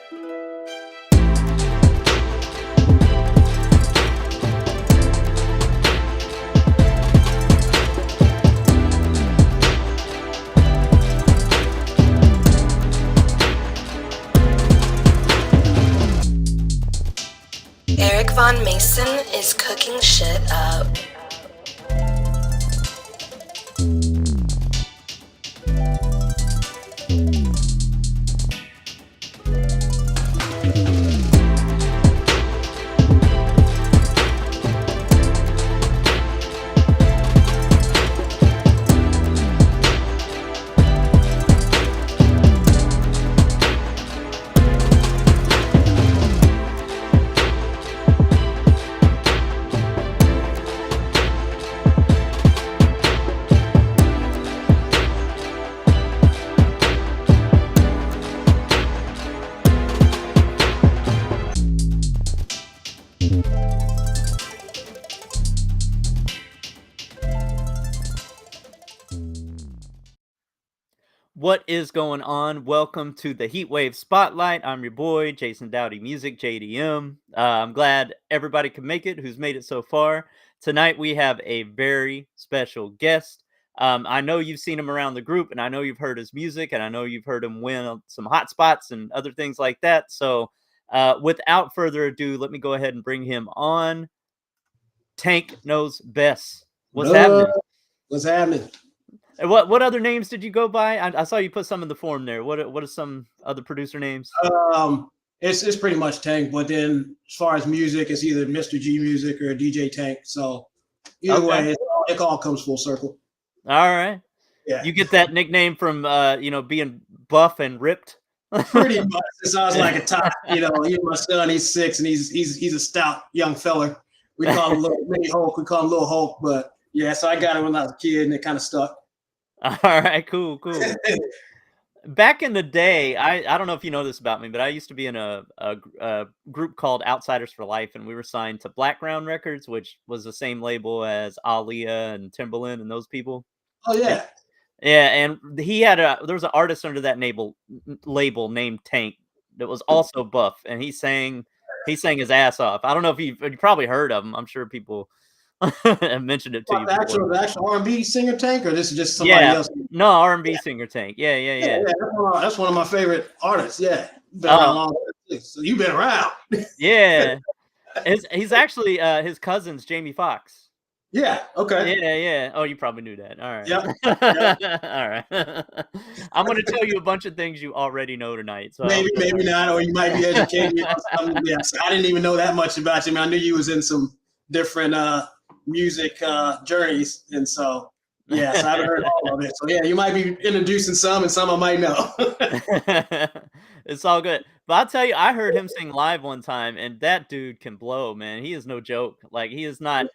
Eric Von Mason is cooking shit up. What is going on? Welcome to the Heatwave Spotlight. I'm your boy, Jason Dowdy Music, JDM. I'm glad everybody could make it who's made it so far. Tonight we have a very special guest. I know you've seen him around the group, and I know you've heard his music, and I know you've heard him win some hot spots and other things like that. So without further ado, let me go ahead and bring him on. Tank Knows Best. What's happening? What's happening? And what other names did you go by? I saw you put some in the form there. What are some other producer names? It's pretty much Tank, but then as far as music, it's either Mr. G Music or DJ Tank. So either way, it all comes full circle. All right. Yeah. You get that nickname from being buff and ripped. Pretty much. It sounds like a top. Even my son, he's 6 and he's a stout young fella. We call him Little Mini Hulk. We call him Little Hulk, but yeah. So I got it when I was a kid, and it kind of stuck. All right, cool. Back in the day, I don't know if you know this about me, but I used to be in a group called Outsiders for Life, and we were signed to Blackground Records, which was the same label as Aaliyah and Timbaland and those people. Oh yeah. Yeah, and there was an artist under that label named Tank that was also buff, and he sang his ass off. I don't know if you probably heard of him. I'm sure people have mentioned it to you. The actual R&B singer Tank, or this is just somebody else? No, R&B singer Tank. Yeah. That's one of my favorite artists. Yeah. So you've been around. Yeah. He's actually his cousin's Jamie Foxx. Yeah. Okay. Yeah. Oh, you probably knew that. All right. Yep. All right. I'm going to tell you a bunch of things you already know tonight. So maybe not, or you might be educating me on something. Yeah. So I didn't even know that much about you. I knew you was in some different music journeys, and so so I haven't heard all of it. So yeah, you might be introducing some, and some I might know. It's all good. But I'll tell you, I heard him sing live one time, and that dude can blow, man. He is no joke. Like he is not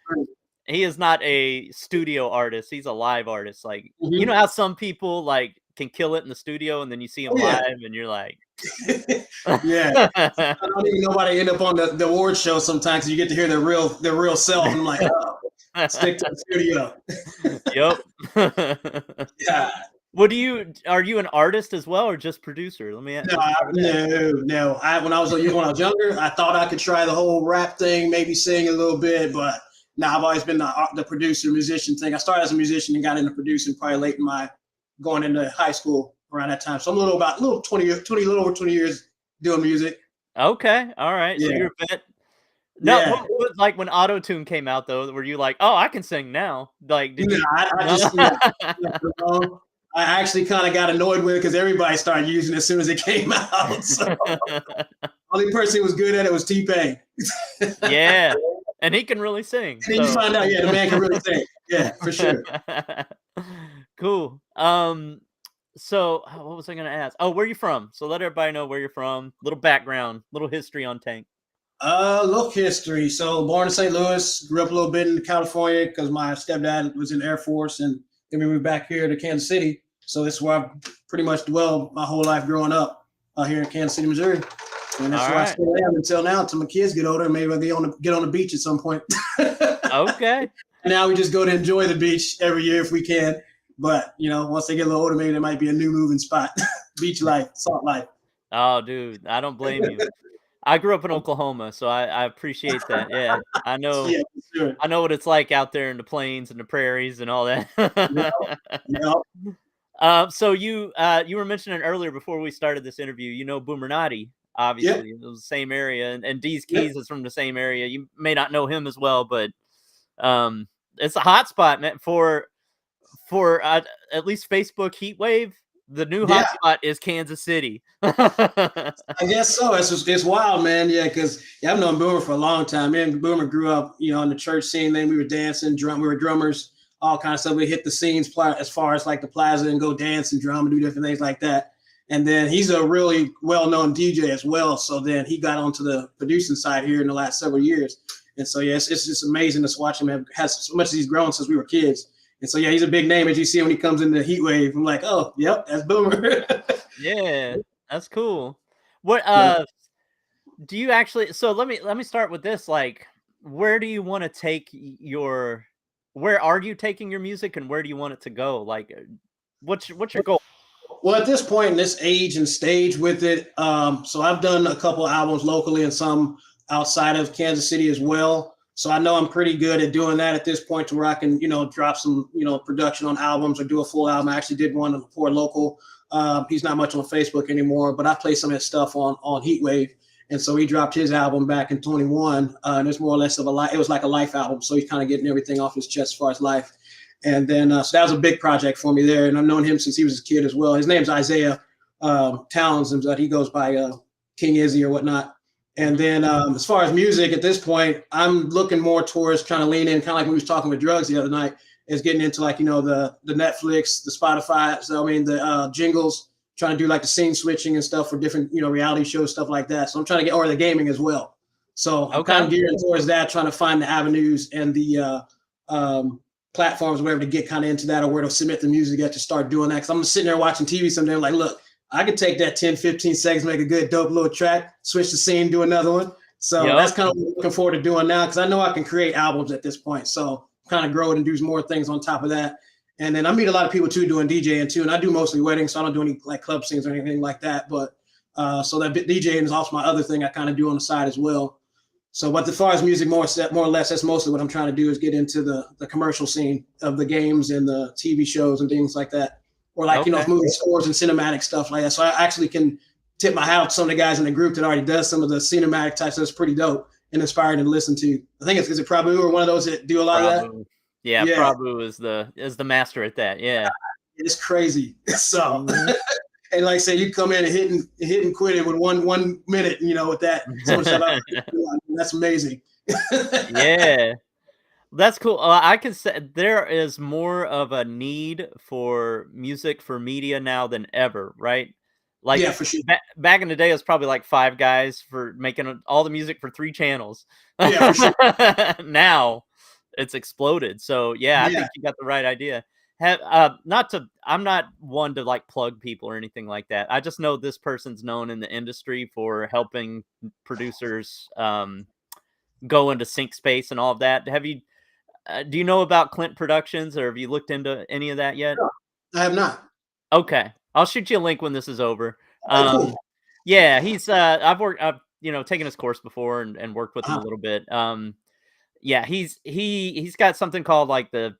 a studio artist. He's a live artist. Like you know how some people like can kill it in the studio, and then you see him live, and you're like, yeah. I don't even know why they end up on the award show sometimes. You get to hear their real self. I'm like, oh, stick to the studio. Yep. Yeah. What are you an artist as well, or just producer? Let me ask. No. When I was younger, I thought I could try the whole rap thing, maybe sing a little bit, but now I've always been the producer, musician thing. I started as a musician and got into producing probably late in going into high school around that time. So I'm a little over 20 years doing music. Okay. All right. Yeah. So you're a bit. No, yeah. Like when Auto-Tune came out, though, were you like, oh, I can sing now? Like, I actually kind of got annoyed with it because everybody started using it as soon as it came out. So only person who was good at it was T-Pain. Yeah. And he can really sing. And then you find out, the man can really sing. Yeah, for sure. Cool. So what was I going to ask? Oh, where are you from? So let everybody know where you're from. Little background, little history on Tank. Little history. So born in St. Louis, grew up a little bit in California because my stepdad was in the Air Force, and then we moved back here to Kansas City. So this is where I've pretty much dwelled my whole life growing up here in Kansas City, Missouri. And that's where I still am until now, until my kids get older. Maybe I'll get on the beach at some point. Okay. Now we just go to enjoy the beach every year if we can. But, once they get a little older, maybe there might be a new moving spot. Beach life, salt life. Oh, dude, I don't blame you. I grew up in Oklahoma, so I appreciate that. Yeah, Yeah, for sure. I know what it's like out there in the plains and the prairies and all Yeah, that. yeah, So you were mentioning earlier before we started this interview, you know Boomer Notty, yep, obviously. It was the same area, and D's yep. Keys is from the same area. You may not know him as well, but um, it's a hot spot, man, for at least Facebook Heatwave. The new Yeah, hotspot is Kansas City. I guess so. It's wild, man. Yeah, because I've known Boomer for a long time. Me and Boomer grew up, in the church scene. Then we were dancing, we were drummers, all kind of stuff. We hit the scenes as far as like the plaza and go dance and drum and do different things like that. And then he's a really well-known DJ as well. So then he got onto the producing side here in the last several years. And so yeah, it's just amazing to watch him has so much as he's grown since we were kids. And so yeah, he's a big name as you see when he comes into the Heat Wave. I'm like, oh, yep, that's Boomer. Yeah, that's cool. What Yeah. do you actually, so let me start with this, like, where do you wanna take your where are you taking your music and where do you want it to go? Like, what's your goal? Well, at this point in this age and stage with it, so I've done a couple albums locally and some outside of Kansas City as well. So I know I'm pretty good at doing that at this point to where I can, drop some, production on albums or do a full album. I actually did one for a local. He's not much on Facebook anymore, but I play some of his stuff on Heatwave. And so he dropped his album back in 21. And it's more or less of it was like a life album. So he's kind of getting everything off his chest as far as life. And then, so that was a big project for me there. And I've known him since he was a kid as well. His name's Isaiah Townsend, but he goes by King Izzy or whatnot. And then as far as music at this point, I'm looking more towards trying to lean in, kind of like when we was talking with drugs the other night, is getting into like, the Netflix, the Spotify. So, I mean, the jingles, trying to do like the scene switching and stuff for different, reality shows, stuff like that. So I'm trying to or the gaming as well. So I'm kind of gearing towards that, trying to find the avenues and the platforms, whatever, to get kind of into that or where to submit the music at to start doing that. Because I'm sitting there watching TV someday, like, look, I could take that 10, 15 seconds, make a good, dope little track, switch the scene, do another one. So that's kind of what I'm looking forward to doing now because I know I can create albums at this point. So kind of grow it and do more things on top of that. And then I meet a lot of people too doing DJing too. And I do mostly weddings, so I don't do any like club scenes or anything like that. But so that DJing is also my other thing I kind of do on the side as well. So, but as far as music, more or less, that's mostly what I'm trying to do is get into the commercial scene of the games and the TV shows and things like that. Or like, movie scores and cinematic stuff like that. So I actually can tip my hat to some of the guys in the group that already does some of the cinematic type stuff. It's pretty dope and inspiring to listen to. I think is it Prabhu or one of those that do a lot of that? Yeah, Prabhu is the master at that. Yeah. It's crazy. So and like I said, you come in and hit and quit it with one minute, with that. So that's amazing. Yeah. That's cool. I can say there is more of a need for music for media now than ever, right? Like, yeah, for sure. Back in the day, it was probably like 5 guys for making all the music for 3 channels. Yeah, for sure. Now it's exploded. So yeah, I think you got the right idea. I'm not one to like plug people or anything like that. I just know this person's known in the industry for helping producers go into sync space and all of that. Do you know about Clint Productions, or have you looked into any of that yet? No, I have not. Okay, I'll shoot you a link when this is over. Cool. Yeah, he's I've taken his course before and worked with him a little bit. Yeah, he's got something called like the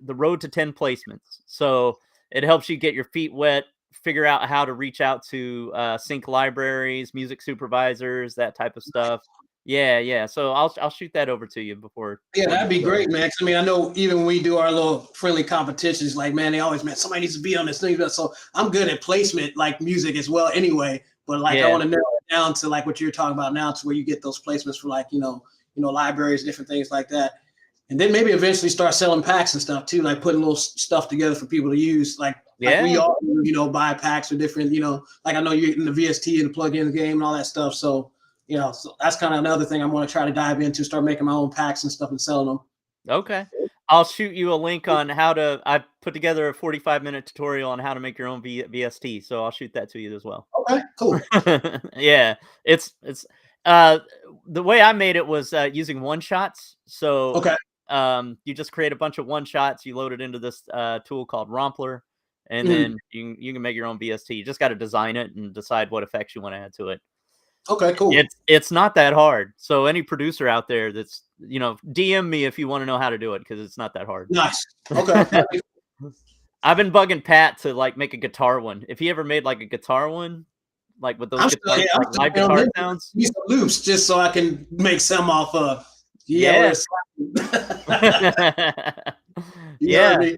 road to 10 placements. So it helps you get your feet wet, figure out how to reach out to sync libraries, music supervisors, that type of stuff. Yeah. So I'll shoot that over to you before. Yeah, that'd be great, man. I mean, I know even when we do our little friendly competitions, like, man, they always, man, somebody needs to be on this thing. So I'm good at placement, like music as well anyway. But like, I want to narrow it down to like what you're talking about now, to where you get those placements for like, libraries, different things like that. And then maybe eventually start selling packs and stuff too, like putting little stuff together for people to use. Like we all, buy packs or different, like I know you're in the VST and the plug-in game and all that stuff. So, so that's kind of another thing I'm going to try to dive into, start making my own packs and stuff and selling them. Okay. I'll shoot you a link on I put together a 45-minute tutorial on how to make your own VST. So I'll shoot that to you as well. Okay, cool. Yeah. It's the way I made it was using one-shots. So you just create a bunch of one-shots, you load it into this tool called Rompler, and then you can make your own VST. You just got to design it and decide what effects you want to add to it. Okay, cool. It's not that hard. So any producer out there that's, DM me if you want to know how to do it, because it's not that hard. Nice. Okay. I've been bugging Pat to like make a guitar one. If he ever made like a guitar one, like with those live guitar sounds, use some loops just so I can make some off of. Yeah. Yeah.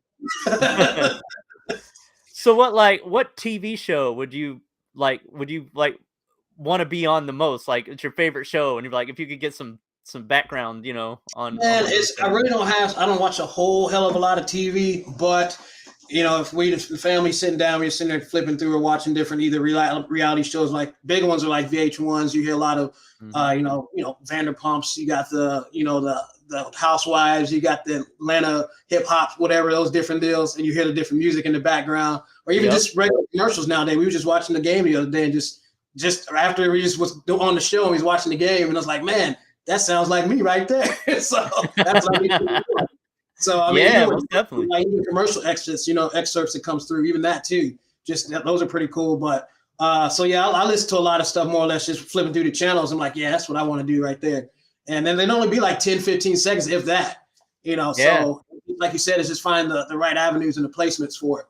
So what TV show would you want to be on the most? Like, it's your favorite show, and you're like, if you could get some background, on. Man, I really I don't watch a whole hell of a lot of TV, but if the family sitting down, we're sitting there flipping through or watching different either reality shows. Like big ones are like VH1s. You hear a lot of Vanderpumps. You got the Housewives. You got the Atlanta hip hop, whatever, those different deals, and you hear the different music in the background, or even just regular commercials nowadays. We were just watching the game the other day, and just after we just was on the show and we was watching the game, and I was like, man, that sounds like me right there. So that's like so I mean, most definitely. Like even commercial excerpts, excerpts that comes through, even that too. Just those are pretty cool. But so yeah, I listen to a lot of stuff more or less just flipping through the channels. I'm like, yeah, that's what I want to do right there. And then they'd only be like 10, 15 seconds, if that. So like you said, it's just find the right avenues and the placements for it,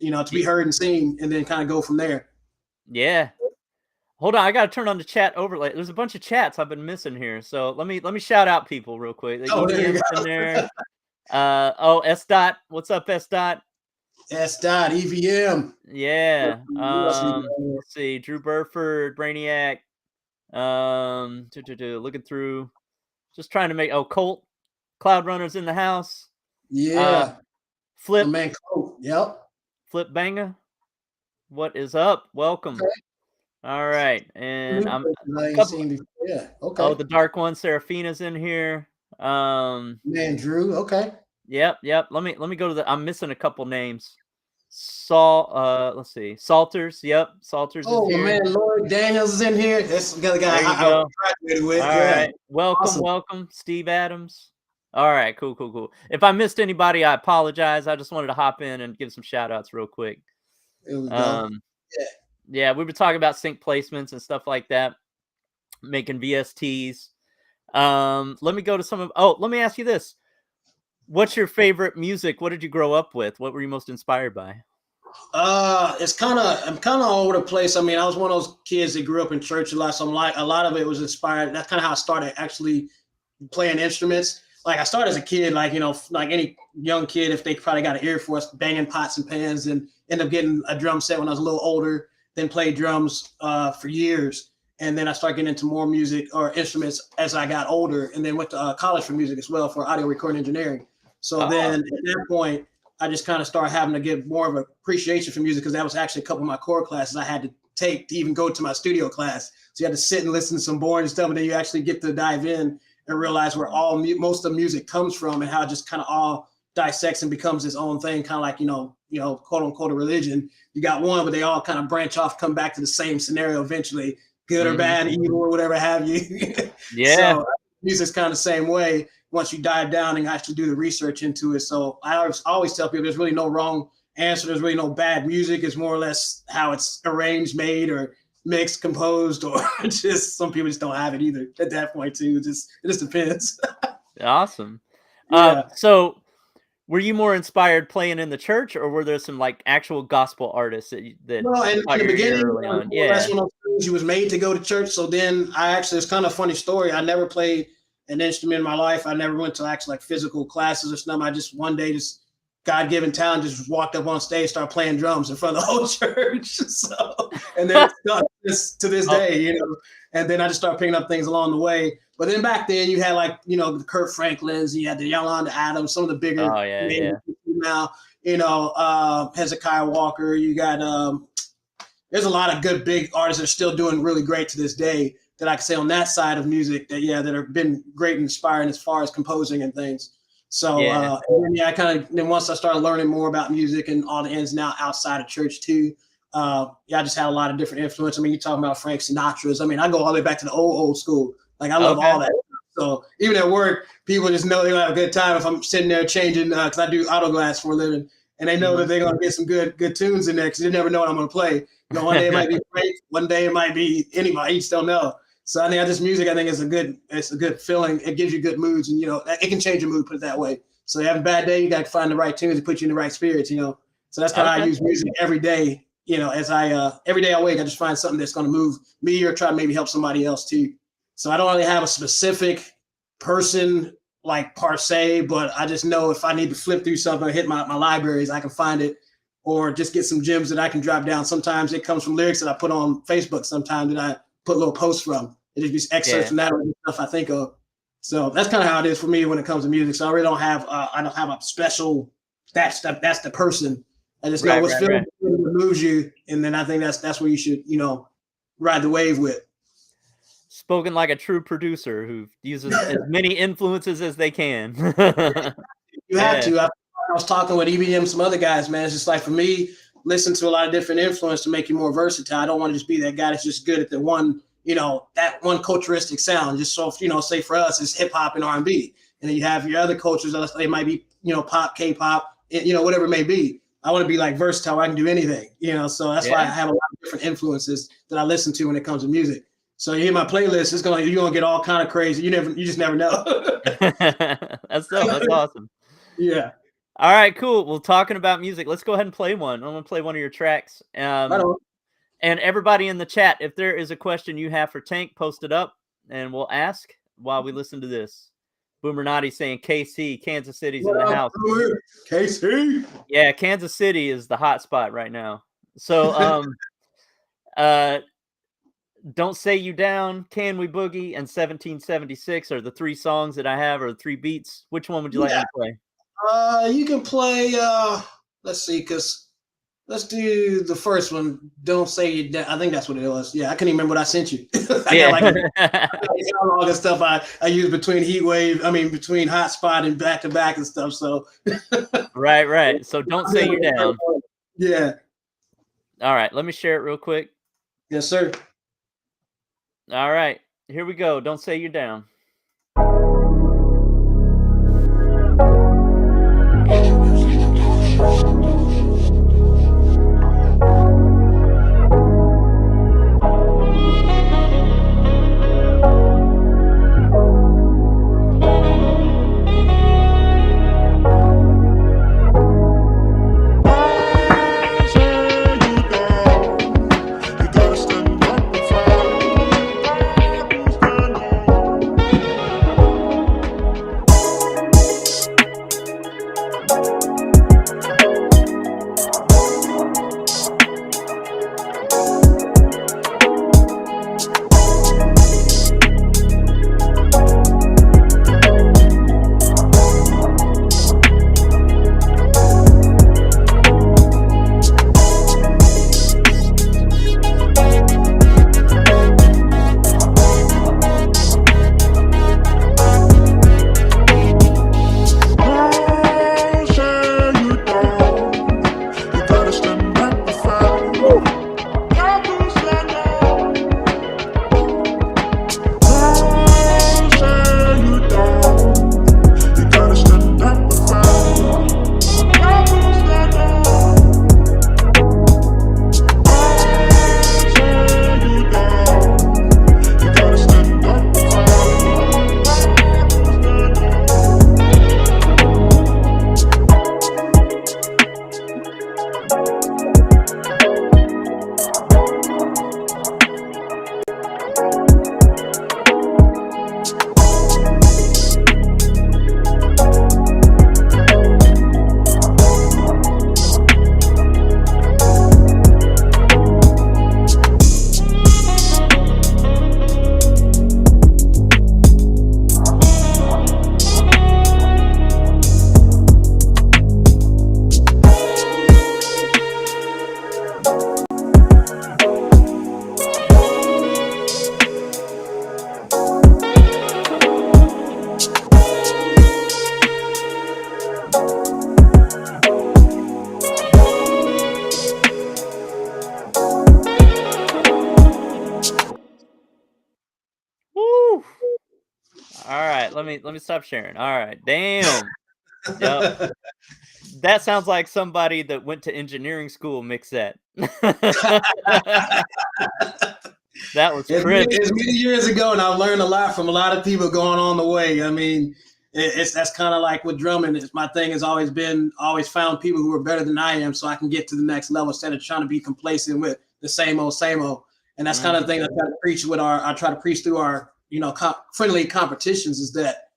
to be heard and seen, and then kind of go from there. Yeah. Hold on, I gotta turn on the chat overlay. There's a bunch of chats I've been missing here, so let me shout out people real quick. There you go. In there. S dot, what's up, S dot? S dot EVM. Yeah. Let's see, Drew Burford, Brainiac. Looking through, just trying to make. Colt, Cloud Runner's in the house. Yeah. Flip, man, Colt. Yep. Flip Banga. What is up? Welcome. Okay. All right, and yeah, okay. Oh, the dark one, Seraphina's in here. Man, Drew, okay. Yep. Let me go to I'm missing a couple names. Let's see, Salters. Yep, Salters. Oh, man, Lloyd Daniels is in here. That's the other guy I graduated with. All right, welcome, Steve Adams. All right, cool. If I missed anybody, I apologize. I just wanted to hop in and give some shout outs real quick. There we go. Yeah, we were talking about sync placements and stuff like that, making VSTs. Let me go to let me ask you this. What's your favorite music? What did you grow up with? What were you most inspired by? I'm kind of all over the place. I mean, I was one of those kids that grew up in church a lot. So a lot of it was inspired. That's kind of how I started actually playing instruments. Like I started as a kid, like any young kid, if they probably got an ear for us, banging pots and pans, and end up getting a drum set when I was a little older. Then played drums for years, and then I started getting into more music or instruments as I got older, and then went to college for music as well, for audio recording engineering. So then at that point, I just kind of started having to get more of an appreciation for music, because that was actually a couple of my core classes I had to take to even go to my studio class. So you had to sit and listen to some boring stuff, and then you actually get to dive in and realize where most of the music comes from, and how it just kind of all dissects and becomes its own thing, kind of like quote unquote a religion. You got one, but they all kind of branch off, come back to the same scenario eventually, good or bad, evil or whatever have you. Yeah. So music's kind of the same way once you dive down and actually do the research into it. So I always tell people there's really no wrong answer. There's really no bad music. It's more or less how it's arranged, made, or mixed, composed, or just some people just don't have it either at that point too. It just depends. Awesome. Yeah. So were you more inspired playing in the church, or were there some like actual gospel artists that well, in the beginning, early on? Yeah, that's one of those things. You was made to go to church. So then it's kind of a funny story. I never played an instrument in my life. I never went to actually like physical classes or something. I just one day, just God-given talent, just walked up on stage, started playing drums in front of the whole church. So, and then it's to this day, and then I just started picking up things along the way. But then back then you had like, the Kurt Franklins, you had the Yolanda Adams, some of the bigger now, Hezekiah Walker. You got there's a lot of good big artists that are still doing really great to this day that I can say on that side of music that have been great and inspiring as far as composing and things. So then once I started learning more about music and all the ins and outs outside of church too, I just had a lot of different influence. I mean, you're talking about Frank Sinatra's. I mean, I go all the way back to the old school. Like I love all that. So even at work, people just know they're gonna have a good time if I'm sitting there changing, because I do auto glass for a living. and they know that they're gonna get some good tunes in there because they never know what I'm gonna play. You know, one day it might be great, one day it might be anybody. You just don't know. So I think this music, I think, is a good feeling. It gives you good moods, and you know, it can change your mood. Put it that way. So you have a bad day, you got to find the right tunes to put you in the right spirits. You know, so that's kind of how I use music every day. You know, as every day I wake, I just find something that's going to move me or try to maybe help somebody else too. So I don't really have a specific person like per se, but I just know if I need to flip through something or hit my libraries, I can find it, or just get some gems that I can drop down. Sometimes it comes from lyrics that I put on Facebook. Sometimes that I put little posts from. It just excerpts from that or stuff I think of. So that's kind of how it is for me when it comes to music. So I really don't have a special that's the person. I just know what's feeling moves you, and then I think that's where you should, you know, ride the wave with. Spoken like a true producer who uses as many influences as they can. You have to. I was talking with EBM, some other guys, man. It's just like for me, listen to a lot of different influence to make you more versatile. I don't want to just be that guy that's just good at the one, you know, that one culturistic sound. Just so, you know, say for us, it's hip hop and R&B. And then you have your other cultures, they might be, you know, pop, K-pop, you know, whatever it may be. I want to be like versatile. I can do anything, you know, so that's why I have a lot of different influences that I listen to when it comes to music. So you hear my playlist, you're gonna get all kind of crazy. You just never know. That's awesome. Yeah. All right, cool. Well, talking about music, let's go ahead and play one. I'm gonna play one of your tracks. And everybody in the chat, if there is a question you have for Tank, post it up and we'll ask while we listen to this. Boomer Naughty saying KC, Kansas City's in the house. KC. Yeah, Kansas City is the hot spot right now. So Don't Say You Down, Can We Boogie, and 1776 are the three songs that I have, or the three beats. Which one would you like me to play? You can play, let's see, let's do the first one, Don't Say You Down. I think that's what it was. Yeah, I couldn't even remember what I sent you. I got all the stuff I use between between Hotspot and Back to Back and stuff. So Right. So Don't Say You Down. Yeah. All right, let me share it real quick. Yes, sir. All right, here we go. Don't Say You're Down. Let me stop sharing. All right, damn. Yep. That sounds like somebody that went to engineering school mix that. That was crisp. It's many years ago, and I've learned a lot from a lot of people going on the way. I mean, that's kind of like with drumming. My thing has always been, always found people who are better than I am, so I can get to the next level instead of trying to be complacent with the same old, same old. And that's kind of the thing I try to preach with I try to preach through our, friendly competitions is that,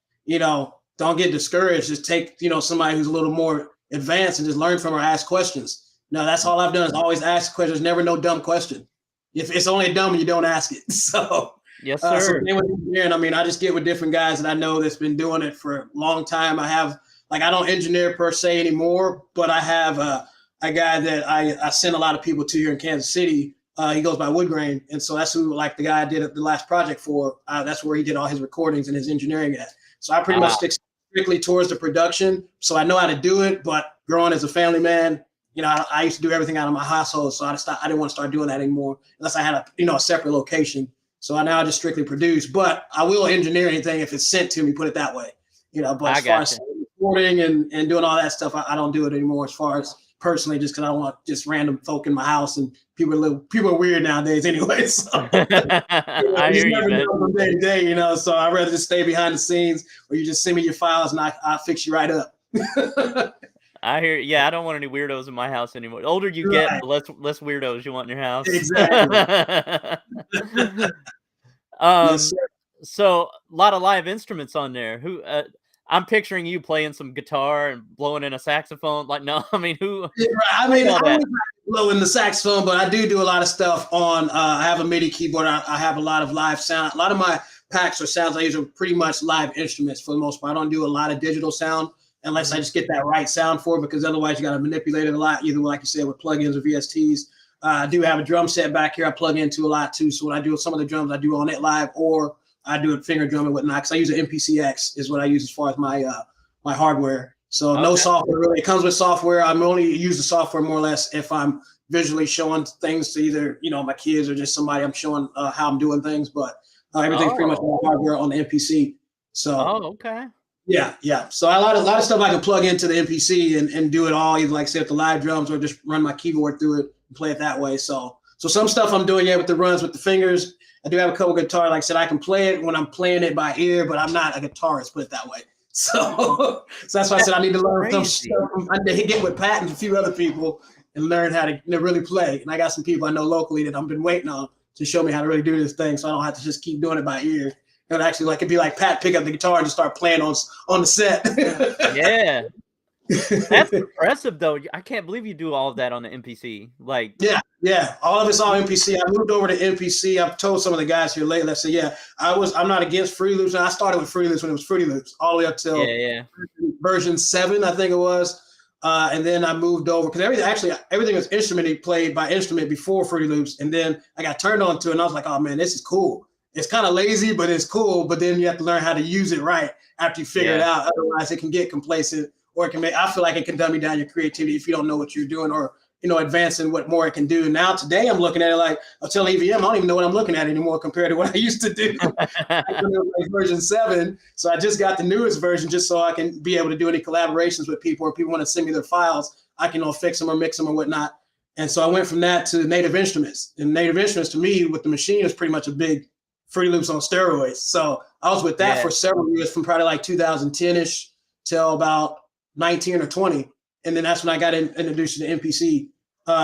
don't get discouraged. Just take, somebody who's a little more advanced and just learn from or ask questions. No, that's all I've done is always ask questions. Never no dumb question. If it's only dumb, you don't ask it. So, yes, sir. I mean, I just get with different guys that I know that's been doing it for a long time. I have, I don't engineer per se anymore, but I have a guy that I send a lot of people to here in Kansas City. He goes by Woodgrain. And so that's who, like the guy I did the last project for, that's where he did all his recordings and his engineering at. So I pretty much stick strictly towards the production. So I know how to do it, but growing as a family man, I used to do everything out of my household. So I didn't want to start doing that anymore unless I had a separate location. So I now just strictly produce, but I will engineer anything if it's sent to me, put it that way, but as far as recording and doing all that stuff, I don't do it anymore as far as personally, just because I don't want just random folk in my house, and people are weird nowadays anyway. So I hear you, man. From day to day, so I'd rather just stay behind the scenes where you just send me your files and I'll fix you right up. I hear. Yeah, I don't want any weirdos in my house anymore. The older you get, the less weirdos you want in your house. Exactly. Yes, so a lot of live instruments on there. Who? I'm picturing you playing some guitar and blowing in a saxophone. Like, no, I mean, who? Yeah, I mean, I don't blow in the saxophone, but I do a lot of stuff on. I have a MIDI keyboard. I have a lot of live sound. A lot of my packs or sounds I use are pretty much live instruments for the most part. I don't do a lot of digital sound unless I just get that right sound for it, because otherwise you got to manipulate it a lot, either like you said with plugins or VSTs. I do have a drum set back here I plug into a lot too. So when I do some of the drums, I do on it live, or I do it finger drum and whatnot, because I use an MPCX is what I use as far as my my hardware. So no software really. It comes with software. I'm only use the software more or less if I'm visually showing things to either my kids or just somebody I'm showing how I'm doing things. But everything's pretty much hardware on the MPC. So okay. Yeah. So a lot of stuff I can plug into the MPC and do it all, either like say with the live drums or just run my keyboard through it and play it that way. So some stuff I'm doing with the runs with the fingers. I do have a couple guitars. Like I said, I can play it when I'm playing it by ear, but I'm not a guitarist, put it that way. So that's why I said I need to learn some stuff. I need to get with Pat and a few other people and learn how to really play. And I got some people I know locally that I've been waiting on to show me how to really do this thing, so I don't have to just keep doing it by ear. It would actually it'd be like Pat pick up the guitar and just start playing on the set. Yeah. That's impressive, though. I can't believe you do all of that on the MPC. Like, yeah, all of it's all MPC. I moved over to MPC. I've told some of the guys here lately. I said, I'm not against Fruity Loops. I started with Fruity Loops when it was Fruity Loops, all the way up till version 7, I think it was. And then I moved over because everything was played by instrument before Fruity Loops, and then I got turned on to it, and I was like, oh man, this is cool. It's kind of lazy, but it's cool. But then you have to learn how to use it right after you figure it out. Otherwise, it can get complacent, or I feel like it can dummy down your creativity if you don't know what you're doing, or advancing what more it can do. Now today I'm looking at it like I'll tell EVM, I don't even know what I'm looking at anymore compared to what I used to do. Like version 7. So I just got the newest version just so I can be able to do any collaborations with people, or people want to send me their files. I can fix them or mix them or whatnot. And so I went from that to Native Instruments. And Native Instruments to me with the machine is pretty much a big Fruity Loops on steroids. So I was with that for several years, from probably like 2010-ish till about 19 or 20. And then that's when I got introduced to the MPC.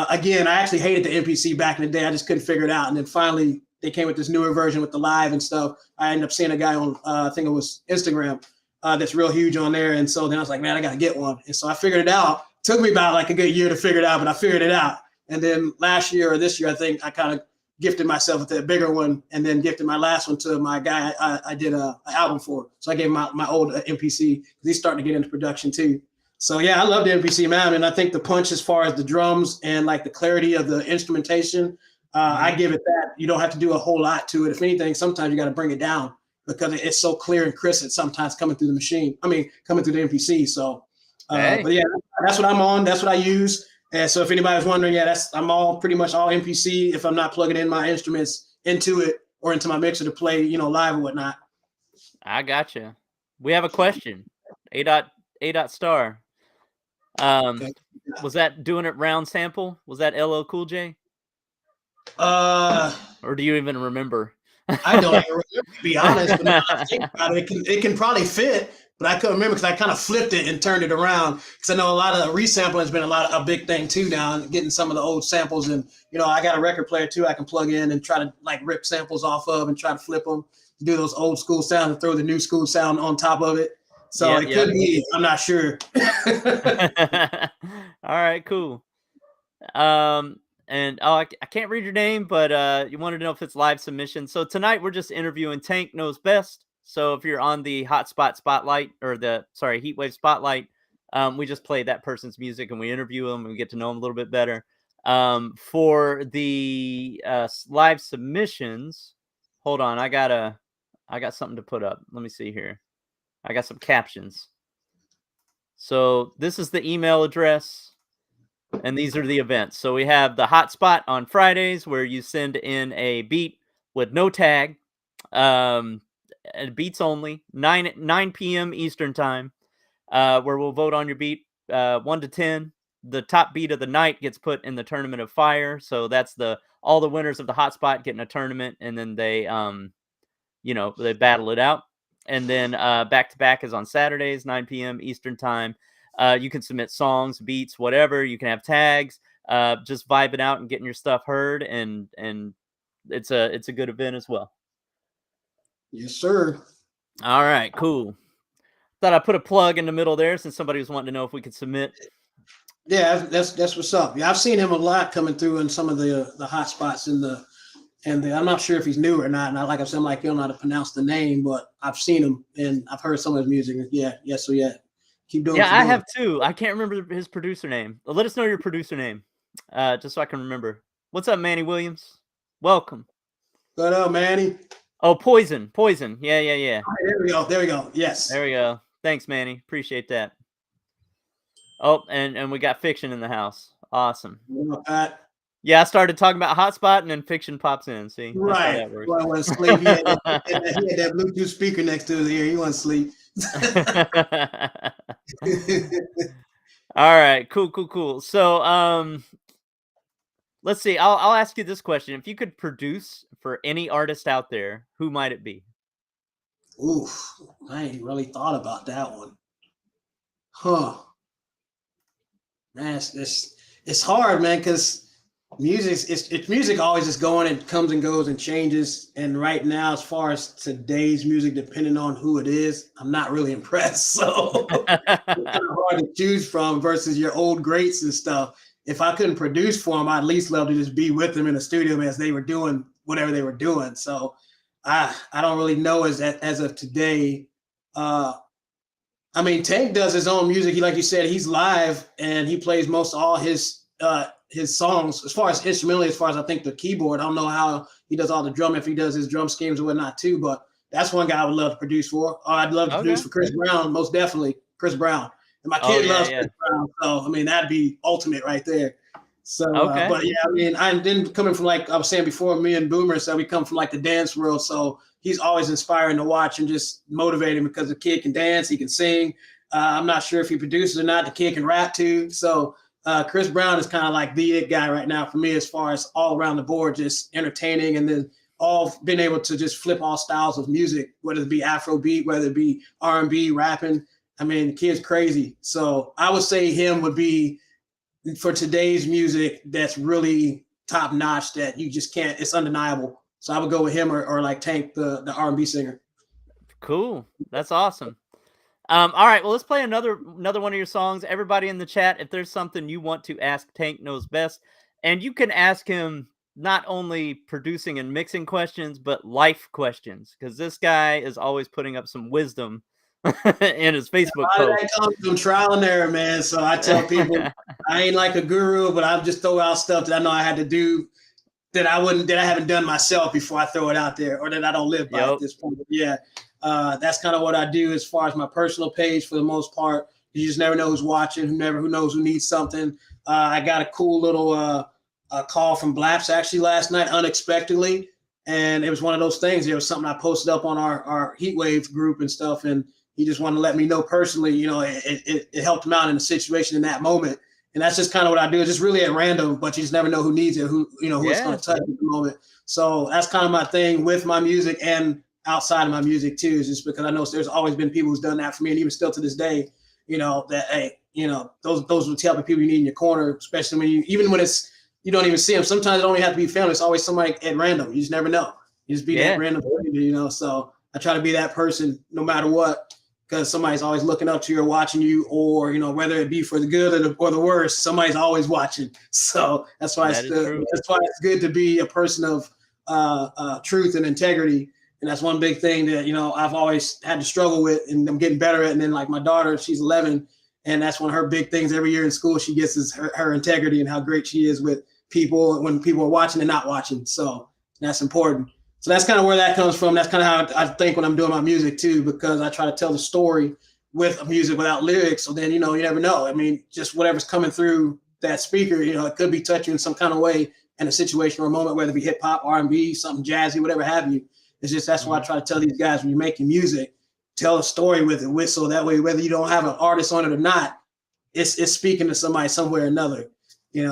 Again, I actually hated the MPC back in the day. I just couldn't figure it out. And then finally they came with this newer version with the live and stuff. I ended up seeing a guy on, I think it was Instagram, that's real huge on there. And so then I was like, man, I got to get one. And so I figured it out. It took me about like a good year to figure it out, but I figured it out. And then last year or this year, I think I kind of gifted myself with a bigger one, and then gifted my last one to my guy I did an album for. So I gave him my old MPC, because he's starting to get into production too. So yeah, I love the MPC, man. And I think the punch as far as the drums and like the clarity of the instrumentation, I give it that. You don't have to do a whole lot to it. If anything, sometimes you got to bring it down because it's so clear and crisp. It's sometimes coming through the machine. Coming through the MPC. So, but yeah, that's what I'm on. That's what I use. And so if anybody's wondering, I'm all pretty much all MPC if I'm not plugging in my instruments into it or into my mixer to play, live or whatnot. I gotcha. We have a question. A. Star. Um, Okay. was that Doing It Round sample? Was that LL Cool J? Uh, Or do you even remember? I don't even remember, to be honest, but now I think about it, it can probably fit, but I couldn't remember because I kind of flipped it and turned it around. Because I know a lot of resampling has been a big thing too now, getting some of the old samples. And, I got a record player too I can plug in and try to like rip samples off of and try to flip them, do those old school sounds and throw the new school sound on top of it. So Yeah, it yeah. could be, I'm not sure. All right, cool. And I can't read your name, but you wanted to know if it's live submission. So tonight we're just interviewing Tank Knows Best. So if you're on the Hotspot Spotlight or Heatwave Spotlight, we just play that person's music and we interview them and we get to know them a little bit better. For the live submissions, hold on, I got something to put up. Let me see here. I got some captions. So this is the email address. And these are the events. So we have the hotspot on Fridays where you send in a beat with no tag, and beats only, 9 p.m. Eastern time, where we'll vote on your beat 1 to 10. The top beat of the night gets put in the Tournament of Fire. So that's all the winners of the hotspot get in a tournament, and then they they battle it out. And then back to back is on Saturdays, 9 p.m. Eastern time. You can submit songs, beats, whatever. You can have tags, just vibing out and getting your stuff heard, and it's a good event as well. Yes, sir. All right, cool. Thought I put a plug in the middle there since somebody was wanting to know if we could submit. Yeah, that's what's up. Yeah, I've seen him a lot coming through in some of the hot spots and I'm not sure if he's new or not. And like I said, I'm like, you don't know how to pronounce the name, but I've seen him and I've heard some of his music. So keep doing. Yeah, I have too. I can't remember his producer name. Let us know your producer name, just so I can remember. What's up, Manny Williams? Welcome. What up, Manny? Oh, Poison. Yeah. Right, there we go. Yes. There we go. Thanks, Manny. Appreciate that. Oh, and we got Fiction in the house. Awesome. Yeah, I started talking about Hotspot, and then Fiction pops in. See, right? That's how that works. Well, I wasn't sleep. He had that Bluetooth speaker next to his ear. He wasn't sleep. All right, cool. So, let's see. I'll ask you this question: if you could produce for any artist out there, who might it be? Oof, I ain't really thought about that one. Huh. Man, it's hard, man, because music always just going and comes and goes and changes. And right now, as far as today's music, depending on who it is, I'm not really impressed. So it's kind of hard to choose from versus your old greats and stuff. If I couldn't produce for them, I'd at least love to just be with them in the studio as they were doing whatever they were doing. So I don't really know as of today. I mean, Tank does his own music. He, like you said, he's live and he plays most all his songs as far as instrumentally, as far as I think the keyboard. I don't know how he does all the drum, if he does his drum schemes or whatnot too, but that's one guy I would love to produce for. I'd love to produce for Chris Brown, most definitely Chris Brown. And my kid loves Chris Brown, so I mean that'd be ultimate right there. So, but yeah, I mean, I didn't coming from, like I was saying before, me and Boomer said we come from like the dance world, so he's always inspiring to watch and just motivating because the kid can dance, he can sing. I'm not sure if he produces or not. The kid can rap too. So Chris Brown is kind of like the it guy right now for me as far as all around the board, just entertaining and then all being able to just flip all styles of music, whether it be Afrobeat, whether it be R&B, rapping. I mean, the kid's crazy. So I would say him would be for today's music that's really top notch that you just can't, it's undeniable. So I would go with him or like Tank, the R&B singer. Cool. That's awesome. All right, well, let's play another one of your songs. Everybody in the chat, if there's something you want to ask Tank Knows Best, and you can ask him not only producing and mixing questions, but life questions, because this guy is always putting up some wisdom in his Facebook post. That comes from trial and error, man. So I tell people I ain't like a guru, but I just throw out stuff that I know I had to do that I haven't done myself before I throw it out there, or that I don't live by at this point. Yeah. That's kind of what I do as far as my personal page for the most part. You just never know who's watching, who knows who needs something. I got a cool little call from Blaps actually last night unexpectedly. And it was one of those things. It was something I posted up on our Heatwave group and stuff. And he just wanted to let me know personally, it helped him out in the situation in that moment. And that's just kind of what I do. It's just really at random, but you just never know who needs it, who it's going to touch at the moment. So that's kind of my thing with my music and outside of my music too, is just because I know there's always been people who's done that for me, and even still to this day, that hey, those are the type of people you need in your corner, especially when it's you don't even see them. Sometimes it don't even have to be family. It's always somebody at random. You just never know. You just be that random person, So I try to be that person no matter what, because somebody's always looking up to you or watching you, or whether it be for the good or the worse, somebody's always watching. So that's why it's good to be a person of truth and integrity. And that's one big thing that I've always had to struggle with, and I'm getting better at. And then like my daughter, she's 11, and that's one of her big things every year in school. She gets is her integrity and how great she is with people when people are watching and not watching. So that's important. So that's kind of where that comes from. That's kind of how I think when I'm doing my music too, because I try to tell the story with music without lyrics. So then, you never know. I mean, just whatever's coming through that speaker, it could be touching in some kind of way in a situation or a moment, whether it be hip hop, R&B, something jazzy, whatever have you. It's just, that's why I try to tell these guys, when you're making music, tell a story with it, so that way, whether you don't have an artist on it or not, it's speaking to somebody somewhere or another,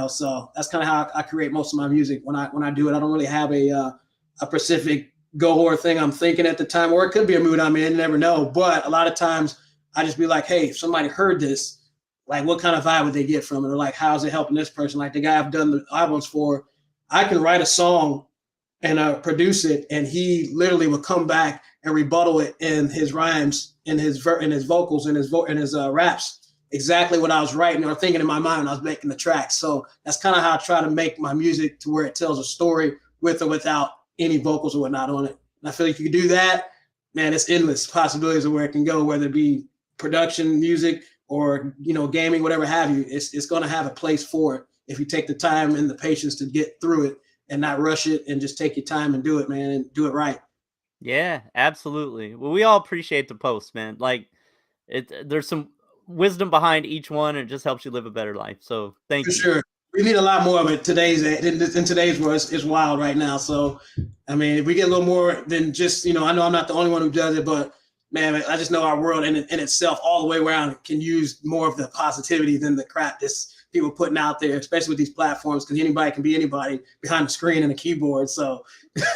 so that's kind of how I create most of my music. When I do it, I don't really have a specific goal or thing I'm thinking at the time, or it could be a mood I'm in, you never know. But a lot of times I just be like, hey, if somebody heard this, like what kind of vibe would they get from it? Or like, how's it helping this person? Like the guy I've done the albums for, I can write a song and produce it, and he literally would come back and rebuttal it in his rhymes, in his vocals, in his raps, exactly what I was writing or thinking in my mind when I was making the track. So that's kind of how I try to make my music, to where it tells a story with or without any vocals or whatnot on it. And I feel like you can do that, man, it's endless possibilities of where it can go, whether it be production, music, or gaming, whatever have you. It's going to have a place for it if you take the time and the patience to get through it and not rush it, and just take your time and do it, man, and do it right. Yeah, absolutely. Well, we all appreciate the post, man. Like there's some wisdom behind each one, and it just helps you live a better life. So thank you. For sure. We need a lot more of it in today's world. It's wild right now. So, I mean, if we get a little more than just, I know I'm not the only one who does it, but man, I just know our world in itself all the way around can use more of the positivity than the crap this people putting out there, especially with these platforms, because anybody can be anybody behind the screen and a keyboard. So,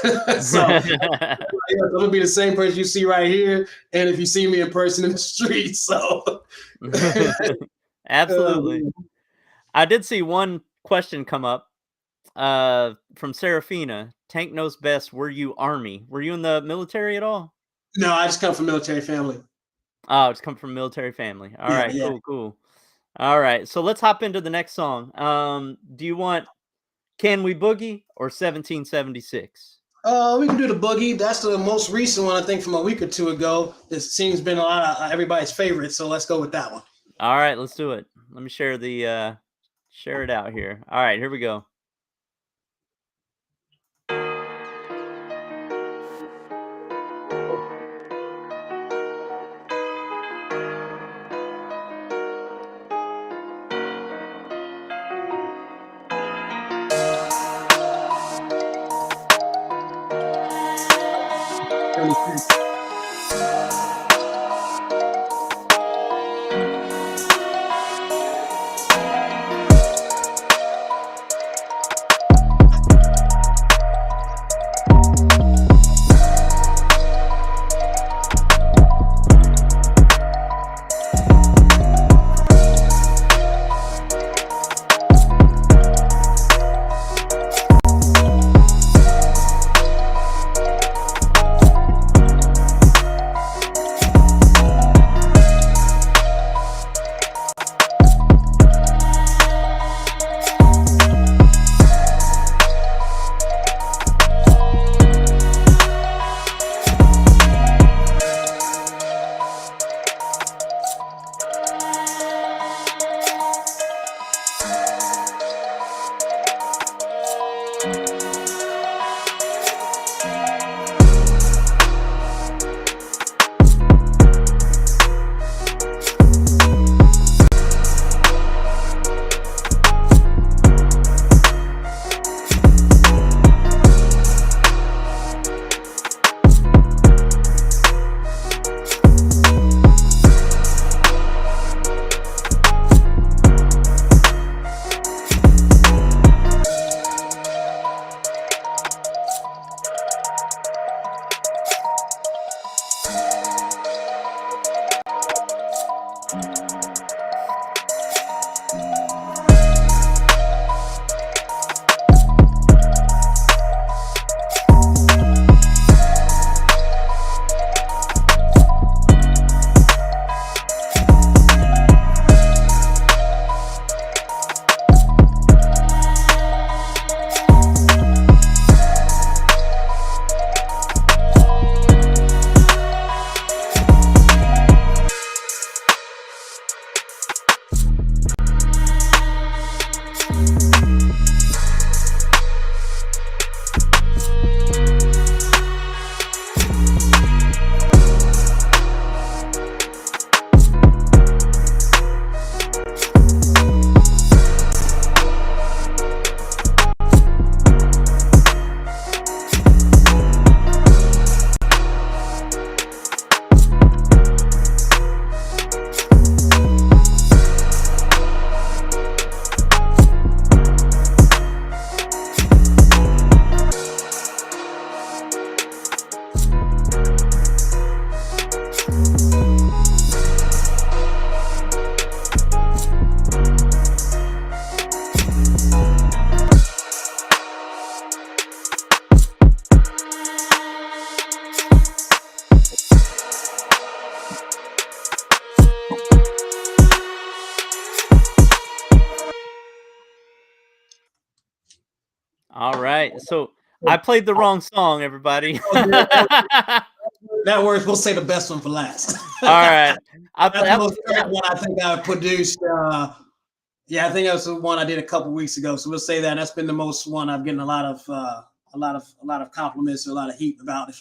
it'll be the same person you see right here, and if you see me in person in the street. So, absolutely. I did see one question come up from Serafina. Tank knows best. Were you Army? Were you in the military at all? No, I just come from military family. Oh, it's come from military family. All right, cool. All right, so let's hop into the next song. Do you want Can We Boogie or 1776? We can do the Boogie. That's the most recent one, I think, from a week or two ago. This seems been a lot of everybody's favorite, so let's go with that one. All right, let's do it. Let me share it out here. All right, here we go. All right. So I played the wrong song, everybody. Oh, yeah, that works. We'll say the best one for last. All right. That's the most current one I think I produced. Yeah, I think that was the one I did a couple weeks ago. So we'll say that that's been the most one I've gotten a lot of compliments, or a lot of heat about.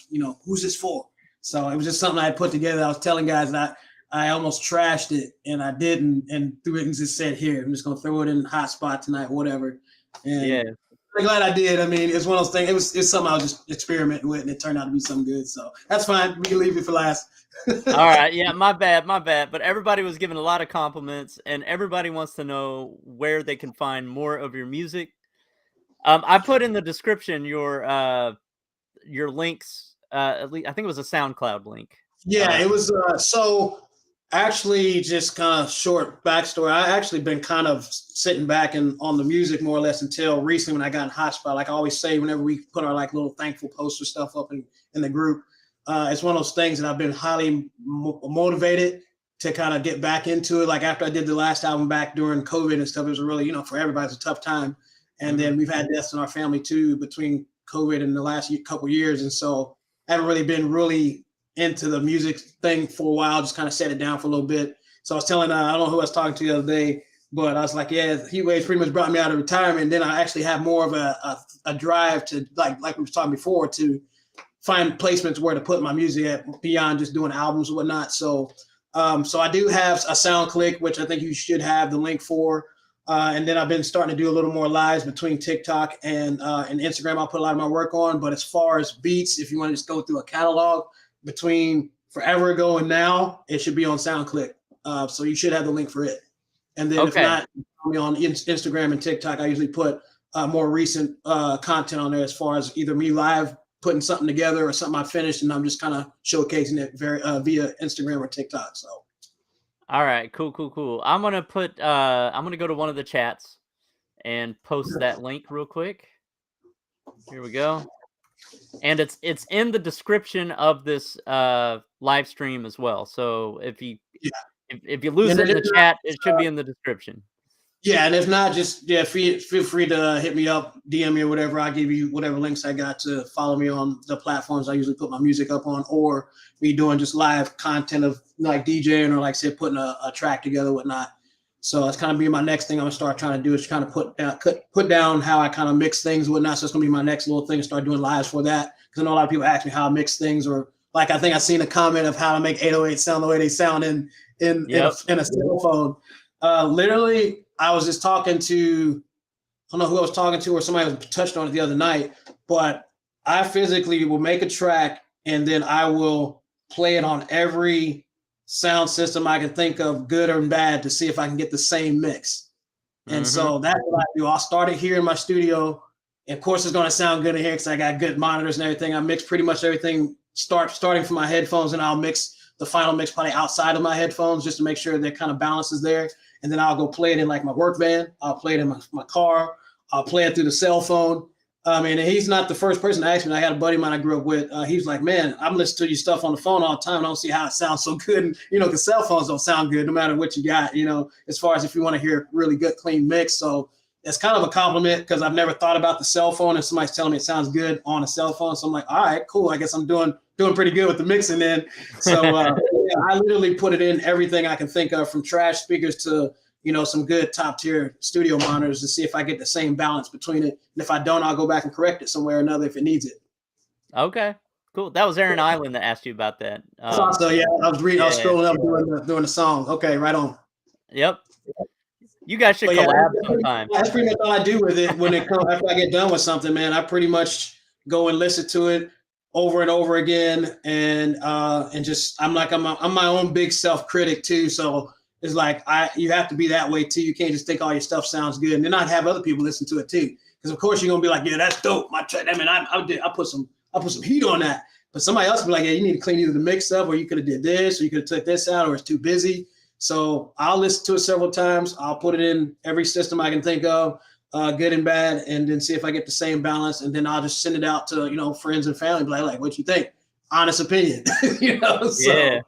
Who's this for? So it was just something I had put together. I was telling guys that I almost trashed it, and I didn't, and threw it and just said, "Here, I'm just gonna throw it in hotspot tonight, whatever." And Yeah. I'm glad I did. I mean, it's one of those things. It's something I was just experimenting with, and it turned out to be something good. So that's fine. We can leave it for last. All right. Yeah, my bad. But everybody was giving a lot of compliments, and everybody wants to know where they can find more of your music. I put in the description your links. At least I think it was a SoundCloud link. Yeah, it was. So actually, just kind of short backstory. I actually been kind of sitting back and on the music more or less until recently, when I got in hotspot. Like I always say, whenever we put our like little thankful poster stuff up in the group, it's one of those things that I've been highly motivated to kind of get back into it. Like after I did the last album back during COVID and stuff, it was really, for everybody, it's a tough time. And then we've had deaths in our family too between COVID and the last couple of years. And so I haven't really been into the music thing for a while, just kind of set it down for a little bit. So I was telling, I don't know who I was talking to the other day, but I was like, yeah, Heatwav pretty much brought me out of retirement. And then I actually have more of a drive to, like we were talking before, to find placements where to put my music at beyond just doing albums and whatnot. So I do have a SoundClick, which I think you should have the link for. And then I've been starting to do a little more lives between TikTok and Instagram. I'll put a lot of my work on. But as far as beats, if you want to just go through a catalog between forever ago and now, it should be on SoundClick. So you should have the link for it. And then if not, on Instagram and TikTok, I usually put more recent content on there, as far as either me live putting something together or something I finished, and I'm just kind of showcasing it via Instagram or TikTok. So. All right, cool. I'm gonna go to one of the chats and post that link real quick. Here we go. And it's in the description of this live stream as well. So if you lose it in the chat, it should be in the description. Yeah, and if not, just feel free to hit me up, DM me or whatever. I'll give you whatever links I got to follow me on the platforms I usually put my music up on, or me doing just live content of like DJing, or like I said, putting a track together, whatnot. So it's kind of be my next thing I'm gonna start trying to do, is kind of put down how I kind of mix things, whatnot. So it's gonna be my next little thing, to start doing lives for that. Because I know a lot of people ask me how I mix things, or like I think I seen a comment of how to make 808 sound the way they sound in a cell phone. Literally, I was just talking to, I don't know who I was talking to, or somebody was touched on it the other night, but I physically will make a track and then I will play it on every sound system I can think of, good or bad, to see if I can get the same mix. And so that's what I do. I'll start it here in my studio. And of course, it's going to sound good in here because I got good monitors and everything. I mix pretty much everything starting from my headphones, and I'll mix the final mix probably outside of my headphones, just to make sure that kind of balance is there. And then I'll go play it in like my work van. I'll play it in my car. I'll play it through the cell phone. And he's not the first person to ask me. I had a buddy of mine I grew up with. He's like, man, I'm listening to your stuff on the phone all the time. I don't see how it sounds so good. And, because cell phones don't sound good no matter what you got, as far as if you want to hear really good, clean mix. So it's kind of a compliment, because I've never thought about the cell phone, and somebody's telling me it sounds good on a cell phone. So I'm like, all right, cool. I guess I'm doing pretty good with the mixing then. So I literally put it in everything I can think of, from trash speakers to, some good top tier studio monitors, to see if I get the same balance between it. And if I don't, I'll go back and correct it somewhere or another if it needs it. Okay, cool. That was Aaron Island that asked you about that. So yeah, I was scrolling up doing the song. Okay, right on. Yep. You guys should collab sometime. That's pretty much all I do with it. When it comes, after I get done with something, man, I pretty much go and listen to it over and over again, and just I'm my own big self critic too. So it's like you have to be that way too. You can't just think all your stuff sounds good and then not have other people listen to it too. Because of course you're gonna be like, yeah, that's dope. My track. I mean, I put some heat on that. But somebody else will be like, yeah, you need to clean either the mix up, or you could have did this, or you could have took this out, or it's too busy. So I'll listen to it several times. I'll put it in every system I can think of, good and bad, and then see if I get the same balance. And then I'll just send it out to, friends and family, be like, what you think? Honest opinion, So, yeah.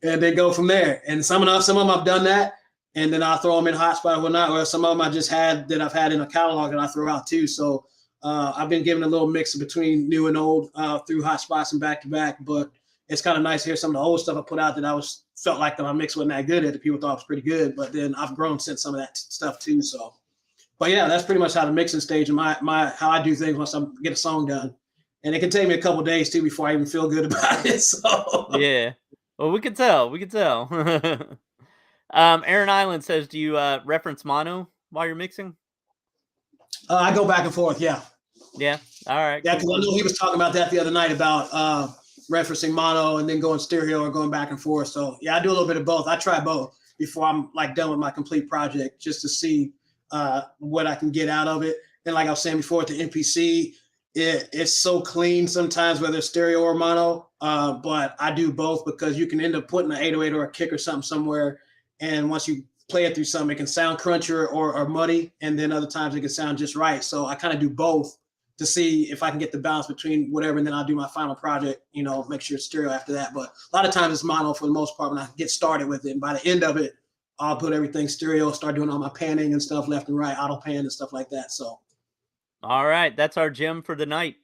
And they go from there. And some of them I've done that, and then I'll throw them in hotspot or whatnot, or some of them I've had in a catalog that I throw out too. So I've been giving a little mix between new and old through hot spots and back to back, but it's kind of nice to hear some of the old stuff I put out that I felt like that my mix wasn't that good at. The people thought it was pretty good, but then I've grown since some of that stuff too. So, but yeah, that's pretty much how the mixing stage and my how I do things once I get a song done, and it can take me a couple days too before I even feel good about it. So Yeah. Well, we could tell. We could tell. Aaron Island says, "Do you reference mono while you're mixing?" I go back and forth. Yeah. Yeah. All right. Yeah, because I know he was talking about that the other night about referencing mono and then going stereo or going back and forth. So yeah, I do a little bit of both. I try both before I'm like done with my complete project, just to see what I can get out of it. And like I was saying before, with the MPC, it's so clean sometimes, whether it's stereo or mono. But I do both because you can end up putting an 808 or a kick or something somewhere, and once you play it through something, it can sound crunchier or muddy, and then other times it can sound just right. So I kind of do both to see if I can get the balance between whatever, and then I'll do my final project, make sure it's stereo after that. But a lot of times it's mono for the most part when I get started with it. And by the end of it, I'll put everything stereo, start doing all my panning and stuff left and right, auto pan and stuff like that. So. All right. That's our gem for the night.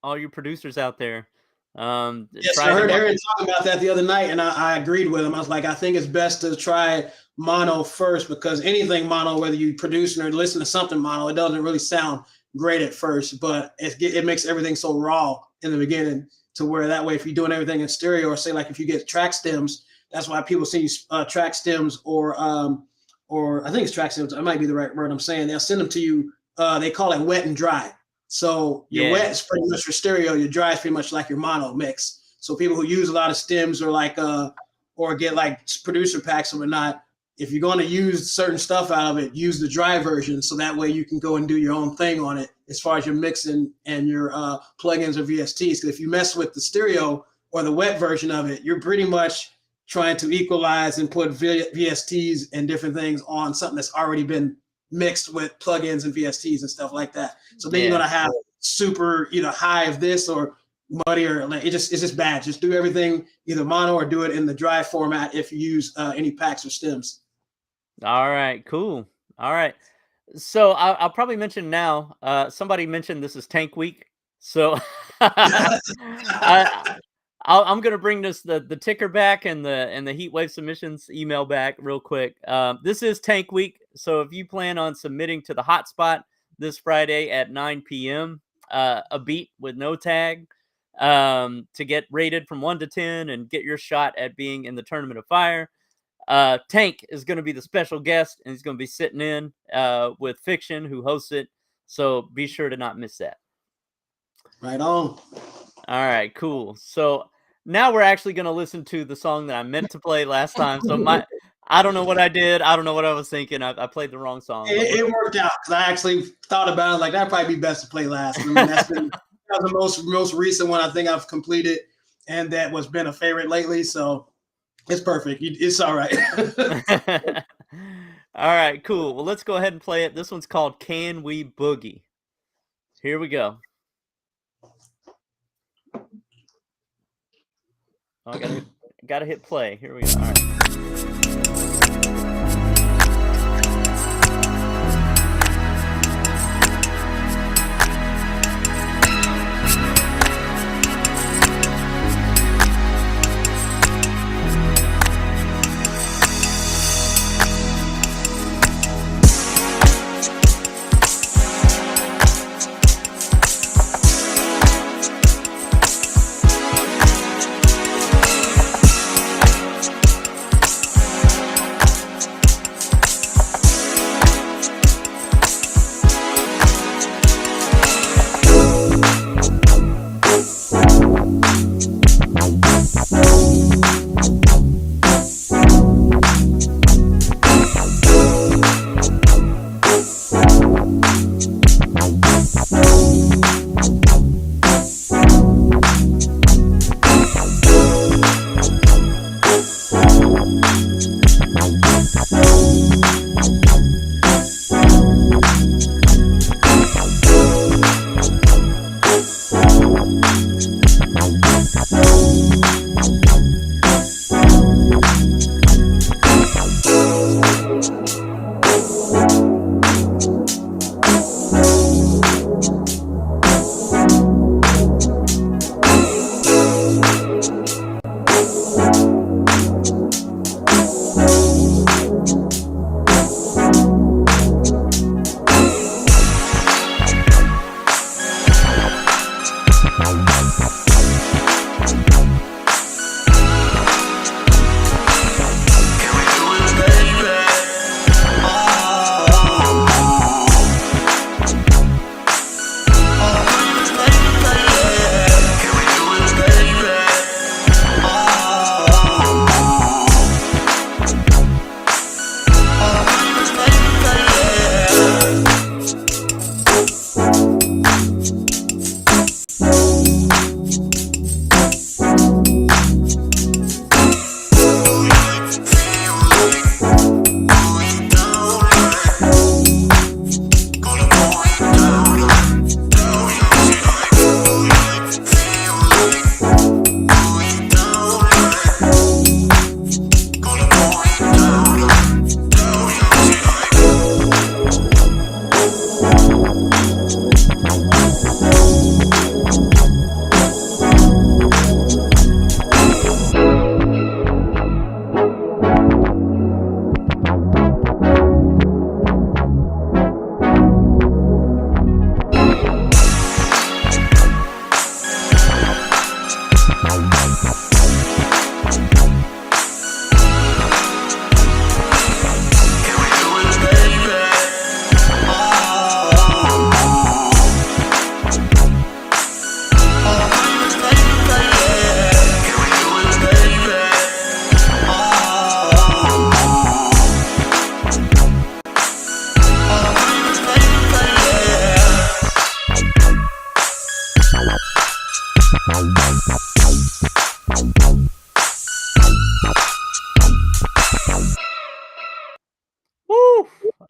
All you producers out there. Yes, I heard Aaron talking about that the other night, and I agreed with him. I was like, I think it's best to try mono first, because anything mono, whether you producing or listen to something mono, it doesn't really sound great at first, but it makes everything so raw in the beginning, to where that way, if you're doing everything in stereo, or say like if you get track stems, that's why people send you track stems, or I think it's track stems. That might be the right word I'm saying. They'll send them to you. They call it wet and dry. So your wet is pretty much your stereo. Your dry is pretty much like your mono mix. So people who use a lot of stems or like or get like producer packs or whatnot, if you're going to use certain stuff out of it, use the dry version, so that way you can go and do your own thing on it as far as your mixing and your plugins or VSTs. Because if you mess with the stereo or the wet version of it, you're pretty much trying to equalize and put VSTs and different things on something that's already been mixed with plugins and VSTs and stuff like that. So then you're gonna have super either high of this or muddy, or it's just bad. Just do everything either mono or do it in the dry format if you use any packs or stems. All right, cool. All right. So I'll probably mention now. Somebody mentioned this is Tank Week, so I'm gonna bring the ticker back and the Heatwave submissions email back real quick. This is Tank Week, so if you plan on submitting to the hotspot this Friday at 9 p.m., a beat with no tag, to get rated from 1 to 10 and get your shot at being in the Tournament of Fire. Tank is going to be the special guest, and he's going to be sitting in with Fiction, who hosts it. So be sure to not miss that. Right on. All right, cool. So now we're actually going to listen to the song that I meant to play last time. So I don't know what I did. I don't know what I was thinking. I played the wrong song. It worked out, because I actually thought about it. Like, that'd probably be best to play last. I mean, that was the most recent one I think I've completed, and that was been a favorite lately. So it's perfect. It's all right. All right, cool. Well, let's go ahead and play it. This one's called Can We Boogie? Here we go. Oh, I gotta hit play. Here we go. All right.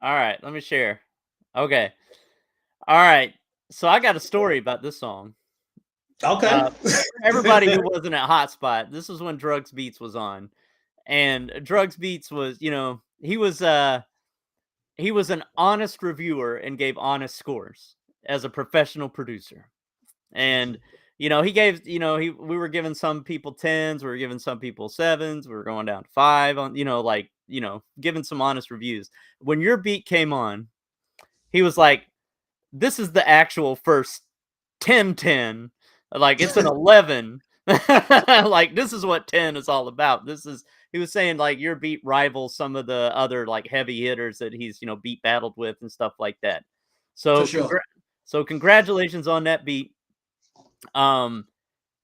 All right, let me share. Okay. All right. So I got a story about this song. Okay. For everybody who wasn't at Hotspot, this was when Drugs Beats was on. And Drugs Beats was, he was an honest reviewer and gave honest scores as a professional producer. And he gave, we were giving some people 10s, we were giving some people 7s, we were going down to 5 on, giving some honest reviews. When your beat came on, he was like, this is the actual first 10-10. Like, it's an 11. Like, this is what 10 is all about. He was saying, like, your beat rivals some of the other, like, heavy hitters that he's, beat battled with and stuff like that. So, For sure. so congratulations on that beat. And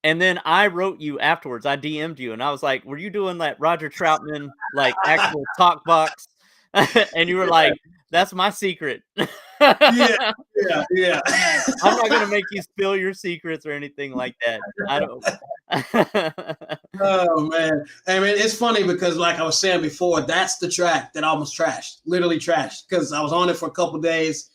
then I wrote you afterwards. I DM'd you, and I was like, were you doing that Roger Troutman, like, actual talk box? And you were like, that's my secret. Yeah. I'm not gonna make you spill your secrets or anything like that. I don't. Oh man, I mean, it's funny because, like I was saying before, that's the track that I almost trashed, literally trashed, because I was on it for a couple days,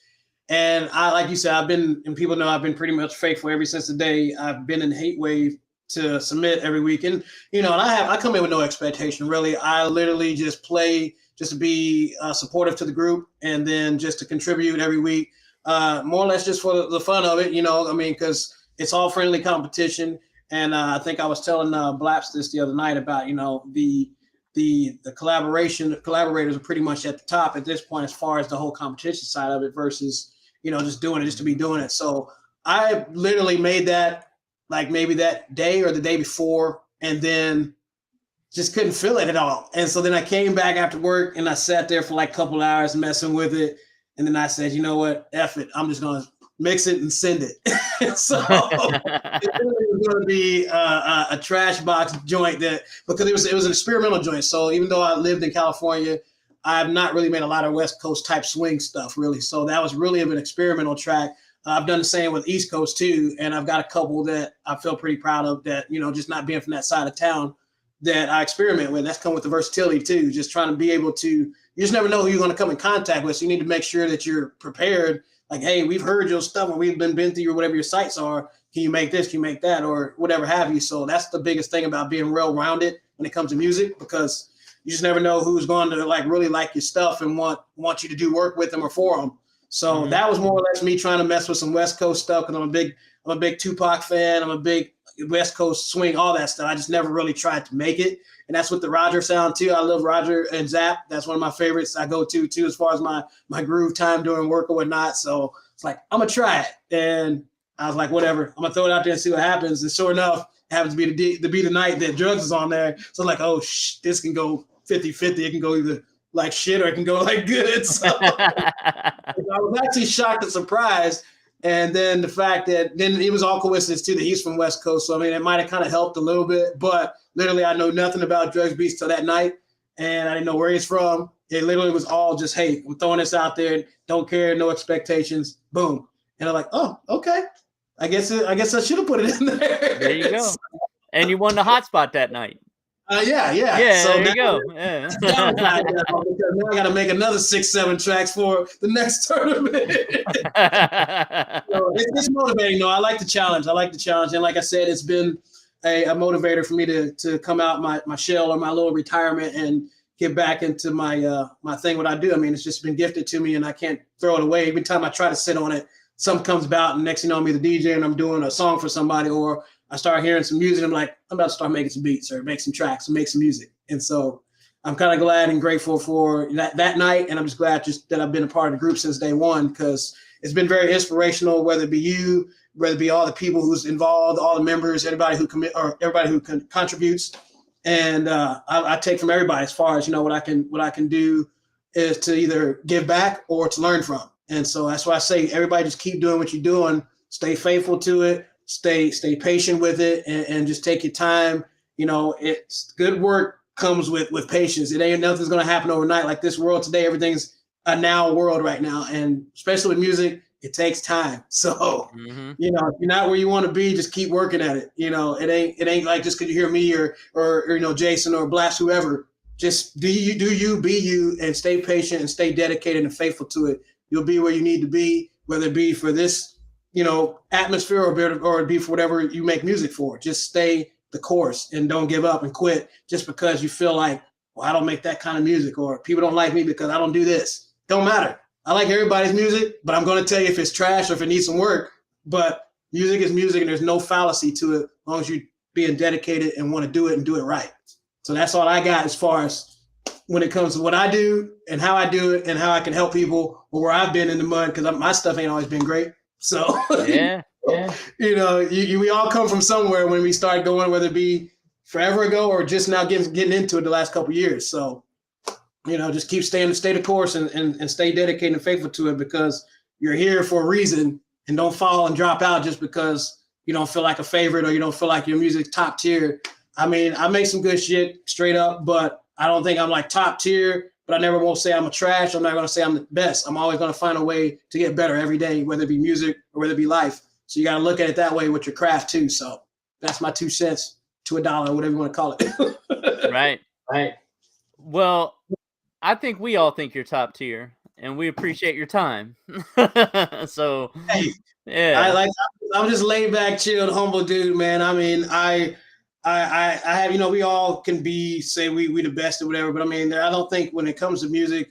and like you said, and people know I've been pretty much faithful ever since the day I've been in Heatwav to submit every week, and and I come in with no expectation really. I literally just play just to be supportive to the group, and then just to contribute every week, more or less just for the fun of it, because it's all friendly competition. And I think I was telling Blaps this the other night about, the collaborators are pretty much at the top at this point as far as the whole competition side of it versus, just doing it just to be doing it. So I literally made that like maybe that day or the day before, and then just couldn't feel it at all. And so then I came back after work and I sat there for like a couple hours messing with it. And then I said, you know what, F it. I'm just going to mix it and send it. So it really was going to be a trash box joint because it was an experimental joint. So even though I lived in California, I've not really made a lot of West Coast type swing stuff really. So that was really an experimental track. I've done the same with East Coast too. And I've got a couple that I feel pretty proud of that, just not being from that side of town that I experiment with. That's come with the versatility too. Just trying to be able to, you just never know who you're going to come in contact with. So you need to make sure that you're prepared. Like, hey, we've heard your stuff and we've been through your whatever your sites are. Can you make this? Can you make that? Or whatever have you. So that's the biggest thing about being well-rounded when it comes to music, because you just never know who's going to like really like your stuff and want you to do work with them or for them. So that was more or less me trying to mess with some West Coast stuff, because I'm a big Tupac fan. I'm a big West Coast swing, all that stuff. I just never really tried to make it. And that's with the Roger sound too. I love Roger and Zap. That's one of my favorites I go to too, as far as my groove time doing work or whatnot. So it's like, I'm gonna try it. And I was like, whatever, I'm gonna throw it out there and see what happens. And sure enough, it happens to be the night that Drugs is on there. So like, oh, this can go 50-50. It can go either like shit or it can go like good. So I was actually shocked and surprised. And then the fact that then it was all coincidence too that he's from West Coast. So I mean, it might have kind of helped a little bit, but literally I know nothing about Drugs Beats till that night, and I didn't know where he's from. It literally was all just, hey, I'm throwing this out there, don't care, no expectations, boom. And I'm like, oh, okay. I guess I should have put it in there. There you go. And you won the hotspot that night. Yeah. So there you go. Yeah. Now I got to make another 6-7 tracks for the next tournament. So it's motivating, though. I like the challenge. And like I said, it's been a motivator for me to come out my shell or my little retirement and get back into my thing, what I do. I mean, it's just been gifted to me, and I can't throw it away. Every time I try to sit on it, something comes about, and next thing you know, I'm either DJ and I'm doing a song for somebody, or I start hearing some music. I'm like, I'm about to start making some beats or make some tracks and make some music. And so I'm kind of glad and grateful for that night. And I'm just glad that I've been a part of the group since day one, because it's been very inspirational, whether it be you, whether it be all the people who's involved, all the members, everybody who commit or everybody who contributes. And I take from everybody as far as, what I can do is to either give back or to learn from. And so that's why I say everybody just keep doing what you're doing, stay faithful to it, stay patient with it, and just take your time. It's good work comes with patience. It ain't nothing's gonna happen overnight. Like this world today, everything's a now world right now, and especially with music, it takes time. So if you're not where you want to be, just keep working at it. It ain't like just because you hear me or Jason or Blast, whoever, just do you, be you, and stay patient and stay dedicated and faithful to it. You'll be where you need to be, whether it be for this, atmosphere or be for whatever you make music for. Just stay the course and don't give up and quit just because you feel like, well, I don't make that kind of music, or people don't like me because I don't do this. Don't matter. I like everybody's music, but I'm going to tell you if it's trash or if it needs some work. But music is music, and there's no fallacy to it as long as you being dedicated and want to do it and do it right. So that's all I got as far as when it comes to what I do and how I do it and how I can help people, or where I've been in the mud, because my stuff ain't always been great. So, yeah. We all come from somewhere when we start going, whether it be forever ago or just now getting into it the last couple of years. So, just keep stay the course and stay dedicated and faithful to it, because you're here for a reason, and don't fall and drop out just because you don't feel like a favorite or you don't feel like your music's top tier. I mean, I make some good shit straight up, but I don't think I'm like top tier, but I never won't say I'm a trash. I'm not going to say I'm the best. I'm always going to find a way to get better every day, whether it be music or whether it be life. So you got to look at it that way with your craft too. So that's my 2 cents to $1, whatever you want to call it. Right. Right. Well, I think we all think you're top tier, and we appreciate your time. So, hey, yeah, I'm just laid back, chilled, humble dude, man. I mean, I have, we all can say we the best or whatever, but I mean, I don't think when it comes to music,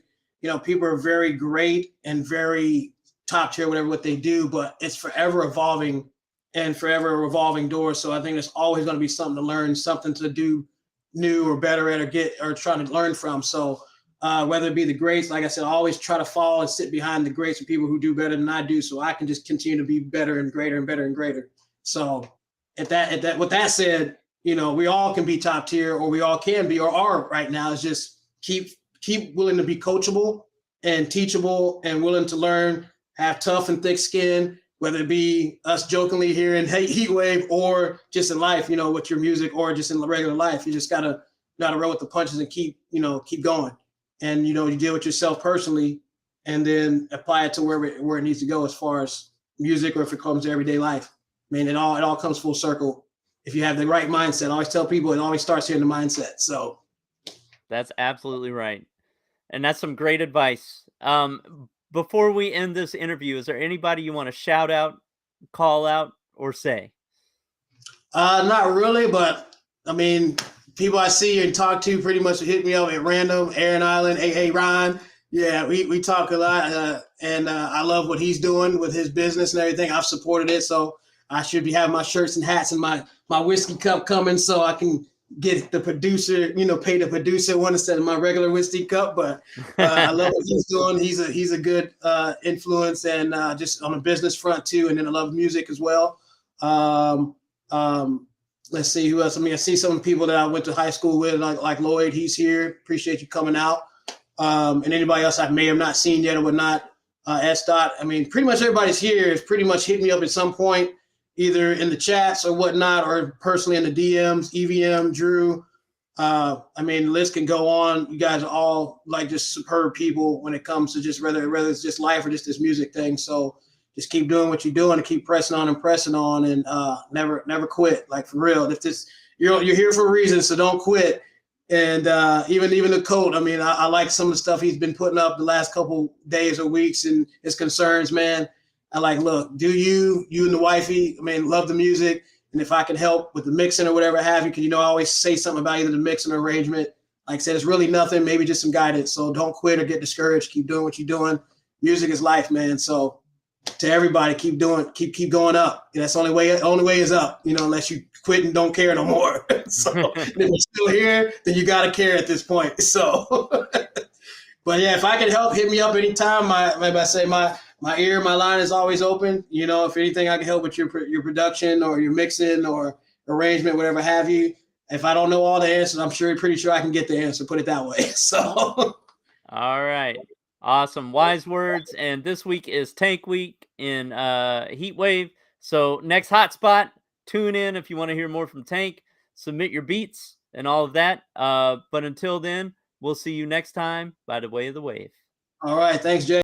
people are very great and very top tier, whatever what they do, but it's forever evolving and forever a revolving door. So I think there's always going to be something to learn, something to do new or better at, or trying to learn from. So whether it be the greats, like I said, I always try to fall and sit behind the greats and people who do better than I do, so I can just continue to be better and greater and better and greater. So with that said, we all can be top tier, or we all can be, or are right now. Is just keep willing to be coachable and teachable and willing to learn, have tough and thick skin, whether it be us jokingly here in Heatwave or just in life, with your music or just in regular life. You just gotta roll with the punches and keep going. And, you deal with yourself personally and then apply it to where it needs to go as far as music, or if it comes to everyday life. I mean, it all comes full circle. If you have the right mindset, I always tell people it always starts here in the mindset. So that's absolutely right. And that's some great advice. Before we end this interview, is there anybody you want to shout out, call out, or say? Not really, but I mean, people I see and talk to pretty much hit me up at random. Aaron Island, AA Ryan. Yeah, we talk a lot, and I love what he's doing with his business and everything. I've supported it, so I should be having my shirts and hats and my whiskey cup coming, so I can get the producer, pay the producer one instead of my regular whiskey cup. But I love what he's doing. He's a good influence, and just on the business front too. And then I love music as well. Let's see who else. I mean, I see some people that I went to high school with, like Lloyd. He's here. Appreciate you coming out. And anybody else I may have not seen yet or whatnot. S. Dot. I mean, pretty much everybody's here has pretty much hit me up at some point, either in the chats or whatnot, or personally in the DMs. EVM, Drew. I mean, the list can go on. You guys are all like just superb people when it comes to just whether it's just life or just this music thing. So just keep doing what you're doing and keep pressing on and pressing on, and never quit. Like, for real. If this you're here for a reason, so don't quit. And even the coach, I mean, I like some of the stuff he's been putting up the last couple days or weeks and his concerns, man. I like, look, do you and the wifey, I mean, love the music. And if I can help with the mixing or whatever have you, because, I always say something about either the mixing or arrangement. Like I said, it's really nothing, maybe just some guidance. So don't quit or get discouraged. Keep doing what you're doing. Music is life, man. So to everybody, keep keep going up. That's the only way is up, unless you quit and don't care no more. So if you're still here, then you got to care at this point. So, but yeah, if I can help, hit me up anytime. My ear, my line is always open. If anything I can help with your production or your mixing or arrangement, whatever have you. If I don't know all the answers, I'm pretty sure I can get the answer, put it that way. So. All right. Awesome. Wise words. And this week is Tank Week in Heatwave. So next hotspot, tune in if you want to hear more from Tank. Submit your beats and all of that. But until then, we'll see you next time by the way of the wave. All right. Thanks, Jay.